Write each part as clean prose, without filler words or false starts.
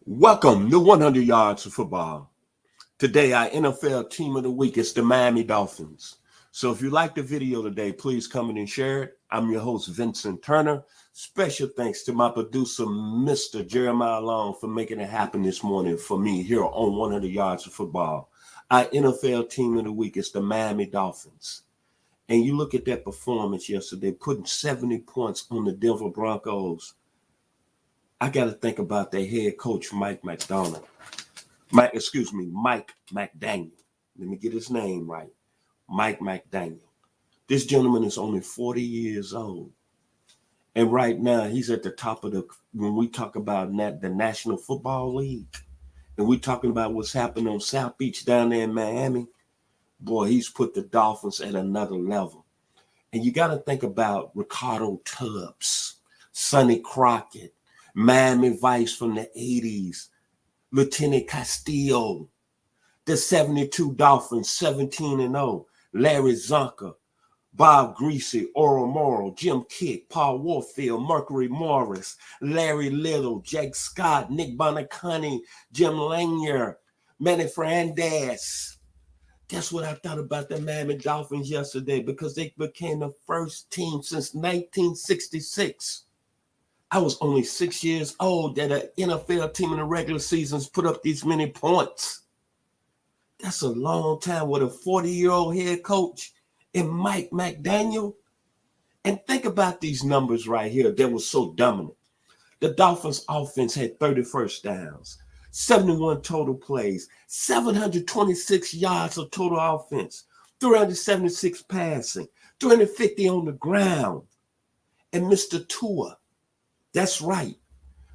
Welcome to 100 Yards of Football. Today, our NFL Team of the Week is the Miami Dolphins. So if you like the video today, please comment and share it. I'm your host, Vincent Turner. Special thanks to my producer, Mr. Jeremiah Long, for making it happen this morning for me here on 100 Yards of Football. Our NFL Team of the Week is the Miami Dolphins. And you look at that performance yesterday, putting 70 points on the Denver Broncos. I got to think about their head coach, Mike McDaniel. Mike McDaniel. Let me get his name right. Mike McDaniel. This gentleman is only 40 years old. And right now, he's at the top of when we talk about the National Football League, and we're talking about what's happening on South Beach down there in Miami, boy, he's put the Dolphins at another level. And you got to think about Ricardo Tubbs, Sonny Crockett, Miami Vice from the 80s, Lieutenant Castillo, the 72 Dolphins, 17-0, Larry Zonka, Bob Greasy, Oral Morrow, Jim Kick, Paul Warfield, Mercury Morris, Larry Little, Jake Scott, Nick Bonaconte, Jim Lanier, Manny Fernandez. Guess what I thought about the Miami Dolphins yesterday? Because they became the first team since 1966. I was only 6 years old that an NFL team in the regular seasons put up these many points. That's a long time with a 40-year-old head coach and Mike McDaniel. And think about these numbers right here that was so dominant. The Dolphins offense had 30 first downs, 71 total plays, 726 yards of total offense, 376 passing, 350 on the ground. And Mr. Tua, that's right.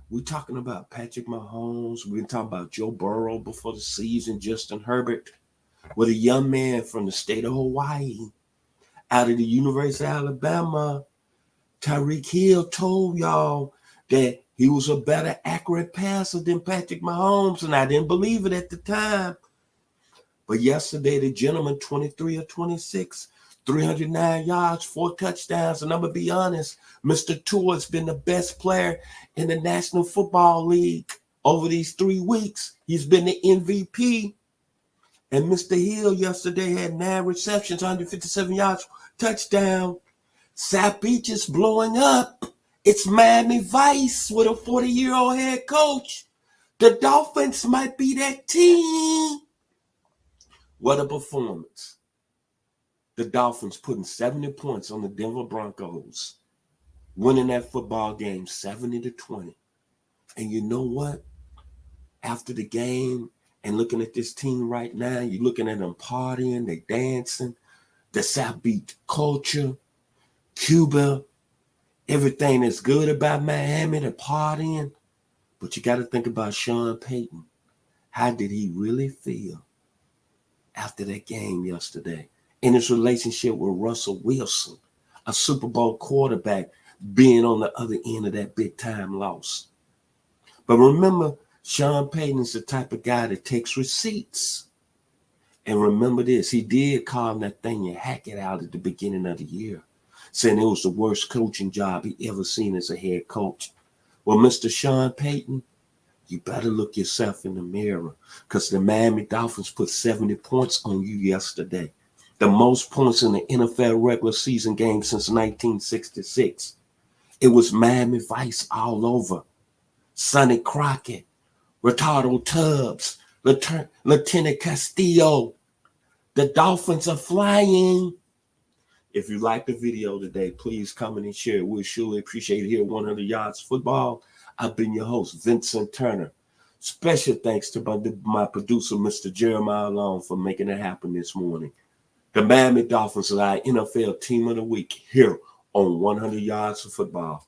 We're talking about Patrick Mahomes. We've been talking about Joe Burrow before the season, Justin Herbert, with a young man from the state of Hawaii, out of the University of Alabama. Tyreek Hill told y'all that he was a better accurate passer than Patrick Mahomes, and I didn't believe it at the time. But yesterday, the gentleman, 23 or 26, 309 yards, 4 touchdowns. And I'm going to be honest, Mr. Tua has been the best player in the National Football League over these 3 weeks. He's been the MVP. And Mr. Hill yesterday had 9 receptions, 157 yards, touchdown. South Beach is blowing up. It's Miami Vice with a 40-year-old head coach. The Dolphins might be that team. What a performance. The Dolphins putting 70 points on the Denver Broncos, winning that football game 70-20. And you know what? After the game and looking at this team right now, you're looking at them partying, they dancing, the South Beach culture, Cuba, everything that's good about Miami, the partying. But you got to think about Sean Payton. How did he really feel after that game yesterday? In his relationship with Russell Wilson, a Super Bowl quarterback, being on the other end of that big-time loss. But remember, Sean Payton is the type of guy that takes receipts. And remember this, he did call Nathaniel Hackett out at the beginning of the year, saying it was the worst coaching job he ever seen as a head coach. Well, Mr. Sean Payton, you better look yourself in the mirror, because the Miami Dolphins put 70 points on you yesterday. The most points in the NFL regular season game since 1966. It was Miami Vice all over. Sonny Crockett, Ricardo Tubbs, Lieutenant Castillo. The Dolphins are flying. If you like the video today, please comment and share it. We'll surely appreciate it here at 100 Yards Football. I've been your host, Vincent Turner. Special thanks to my producer, Mr. Jeremiah Long, for making it happen this morning. The Miami Dolphins are our NFL Team of the Week here on 100 Yards of Football.